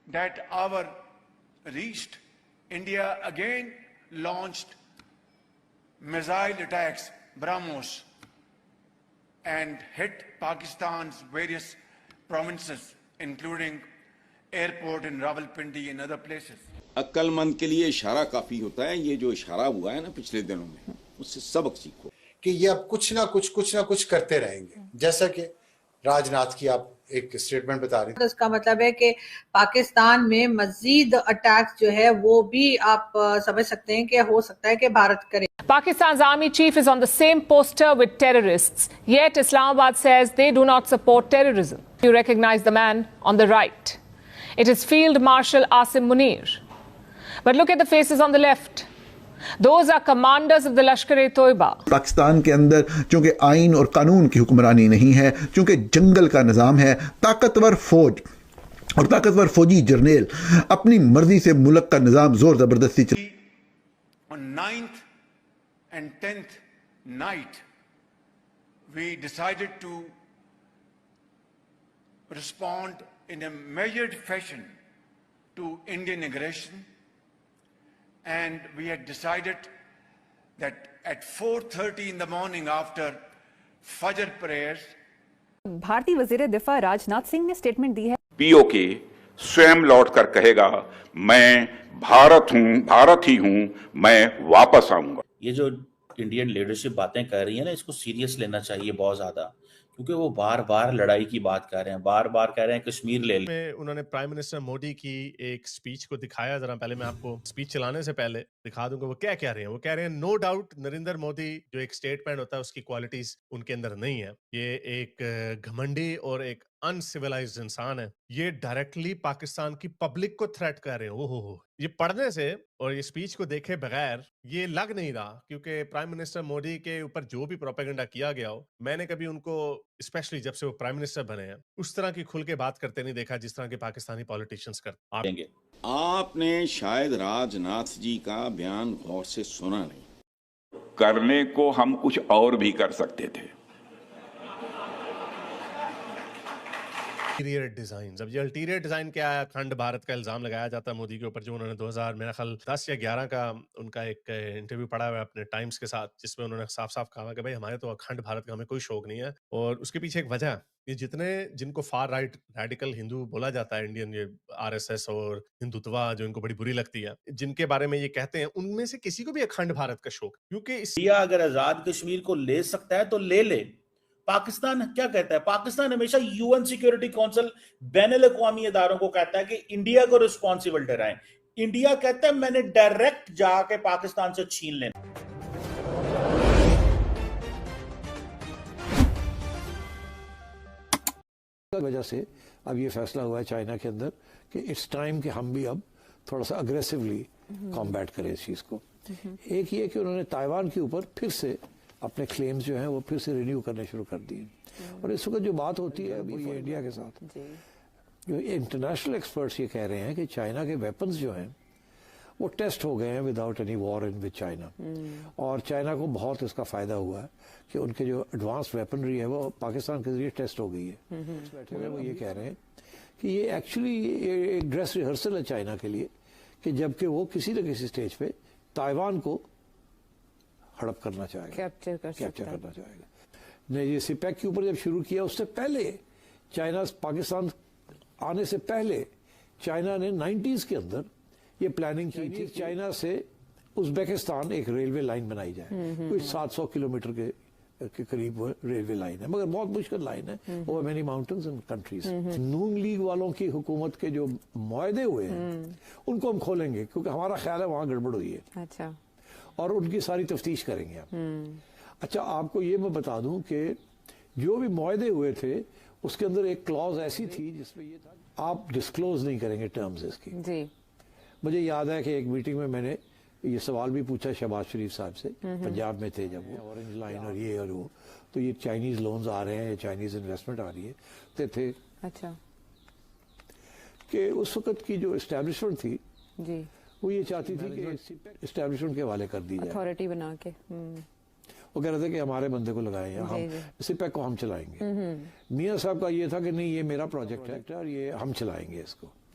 that our reached, India again launched missile attacks, BrahMos, and hit Pakistan's various provinces, including airport in Rawalpindi and other places. عقلمند کے لیے اشارہ کافی ہوتا ہے. یہ جو اشارہ ہوا ہے نا پچھلے دنوں میں, اس سے سبق سیکھو کہ یہ اب کچھ نہ کچھ کرتے رہیں گے. جیسا کہ راج ناتھ کی آپ ایک اسٹیٹمنٹ بتا رہی ہیں. اس کا مطلب ہے کہ پاکستان میں مزید اٹیک جو ہے وہ بھی آپ سمجھ سکتے ہیں کہ ہو سکتا ہے کہ بھارت کرے. Pakistan's army chief is on the same poster with terrorists, yet Islamabad says they do not support terrorism. You recognize the man on the right. It is Field Marshal Asim Munir. But look at the faces on the left. Those are commanders of the Lashkar-e-Toiba. Pakistan کے اندر چونکہ آئین اور قانون کی حکمرانی نہیں ہے, چونکہ جنگل کا نظام ہے, طاقتور فوج اور طاقتور فوجی جرنیل اپنی مرضی سے ملک کا نظام زور زبردستی On 9th and 10th night, we decided to respond in a measured fashion to Indian aggression, and we had decided that at 4:30 in the morning after Fajr prayers. بھارتی وزیر دفاع راج ناتھ سنگھ نے اسٹیٹمنٹ دی ہے. پی او کے سوئم لوٹ کر کہے گا میں بھارت ہی ہوں, میں واپس آؤں گا. یہ جو انڈین لیڈرشپ باتیں کر رہی ہیں نا, اس کو سیریس لینا چاہیے بہت زیادہ, کیونکہ وہ بار بار لڑائی کی بات کر رہے ہیں, بار بار کہہ رہے ہیں کشمیر لے لیں. انہوں نے پرائم منسٹر مودی کی ایک سپیچ کو دکھایا, ذرا پہلے میں آپ کو سپیچ چلانے سے پہلے دکھا دوں گا وہ کیا کہہ رہے ہیں. وہ کہہ رہے ہیں نو ڈاؤٹ نریندر مودی جو ایک اسٹیٹمنٹ ہوتا ہے اس کی کوالٹیز ان کے اندر نہیں ہے. یہ ایک گھمنڈی اور ایک انسیولائزڈ انسان ہے. یہ ڈائریکٹلی پاکستان کی پبلک کو تھریٹ کر رہے ہیں. ہو یہ پڑھنے سے اور یہ سپیچ کو دیکھے بغیر یہ لگ نہیں رہا, کیونکہ پرائم منسٹر مودی کے اوپر جو بھی پروپیگنڈا کیا گیا ہو, میں نے کبھی ان کو اسپیشلی جب سے وہ پرائم منسٹر بنے ہیں اس طرح کی کھل کے بات کرتے نہیں دیکھا جس طرح کے پاکستانی پولیٹیشنز کرتے ہیں. آپ نے شاید راج ناتھ جی کا بیان غور سے سنا نہیں. کرنے کو ہم کچھ اور بھی کر سکتے تھے. الٹیریئر ڈیزائنز, اب یہ الٹیریئر ڈیزائن کیا ہے؟ اکھنڈ بھارت کا الزام لگایا جاتا ہے مودی کے اوپر, جو انہوں نے 2000 میرا خیال 10 یا 11 کا ان کا ایک انٹرویو پڑھا ہوا ہے اپنے ٹائمز کے ساتھ, جس میں انہوں نے صاف صاف کہا کہ بھائی ہمارے تو اکھنڈ بھارت کا ہمیں کوئی شوق نہیں ہے. اور اس کے پیچھے ایک وجہ ہے, یہ جن کو فار رائٹ ریڈیکل ہندو بولا جاتا ہے, انڈین یہ RSS اور ہندوتوا جو ان کو بڑی بری لگتی ہے, جن کے بارے میں یہ کہتے ہیں, ان میں سے کسی کو بھی اکھنڈ بھارت کا شوق, کیونکہ انڈیا اگر آزاد کشمیر کو لے سکتا ہے تو لے لے. پاکستان کیا کہتا ہے؟ پاکستان ہمیشہ UN سیکیورٹی کونسل بین الاقوامی اداروں کو کہتا ہے کہ انڈیا کو رسپانسبل ٹھہرائیں. انڈیا کہتا ہے میں نے ڈائریکٹ جا کے پاکستان سے چھین لینا. وجہ سے اب یہ فیصلہ ہوا ہے چائنا کے اندر کہ اٹس ٹائم کہ ہم بھی اب تھوڑا سا اگریسولی کامبیٹ کریں اس چیز کو. ایک یہ کہ انہوں نے تائیوان کے اوپر پھر سے اپنے کلیمز جو ہیں وہ پھر سے رینیو کرنے شروع کر دیے. اور اس وقت جو بات ہوتی ہے وہ یہ انڈیا کے ساتھ, جو انٹرنیشنل ایکسپرٹس یہ کہہ رہے ہیں کہ چائنا کے ویپنز جو ہیں وہ ٹیسٹ ہو گئے ہیں without any war in with China, اور چائنا کو بہت اس کا فائدہ ہوا ہے کہ ان کے جو ایڈوانس ویپنری ہے وہ پاکستان کے ذریعے ٹیسٹ ہو گئی ہے. بیٹھے ہوئے وہ یہ کہہ رہے ہیں کہ یہ ایکچولی ایک ڈریس ریہرسل ہے چائنا کے لیے, کہ جبکہ وہ کسی نہ کسی سٹیج پہ تائیوان کو ہڑپ کرنا چاہے گا, کیپچر کرنا چاہے گا. نے یہ سپیک کے اوپر جب شروع کیا اس سے پہلے چائنا پاکستان آنے سے پہلے چائنا نے 90s کے اندر یہ پلاننگ کی تھی چائنا سے ازبیکستان ایک ریلوے لائن بنائی جائے, کوئی 700 کلومیٹر کے قریب ریلوے لائن ہے, مگر بہت مشکل لائن ہے, over many mountains and countries. Noon league والوں کی حکومت کے جو معاہدے ہوئے ہیں ان کو ہم کھولیں گے, کیونکہ ہمارا خیال ہے وہاں گڑبڑ ہوئی ہے. اچھا, اور ان کی ساری تفتیش کریں گے آپ. اچھا, آپ کو یہ میں بتا دوں کہ جو بھی معاہدے ہوئے تھے اس کے اندر ایک کلوز ایسی تھی جس میں یہ تھا آپ ڈسکلوز نہیں کریں گے ٹرمز اس کی. مجھے یاد ہے کہ ایک میٹنگ میں نے یہ سوال بھی پوچھا شہباز شریف صاحب سے, پنجاب میں تھے جب وہ اورنج لائن اور یہ اور وہ, تو یہ چائنیز لونز آ رہے ہیں یا چائنیز انویسٹمنٹ آ رہی ہے تھے. اچھا, کہ اس وقت کی جو اسٹیبلشمنٹ تھی وہ یہ چاہتی تھی کہ اسٹیبلشمنٹ کے حوالے کر دی جائے, اتھارٹی بنا کے. وہ کہہ رہے تھے کہ ہمارے بندے کو لگائیں, ہم سپیک کو ہم چلائیں گے. میاں صاحب کا یہ تھا کہ نہیں یہ میرا پروجیکٹ ہے اور یہ ہم چلائیں گے اس کو.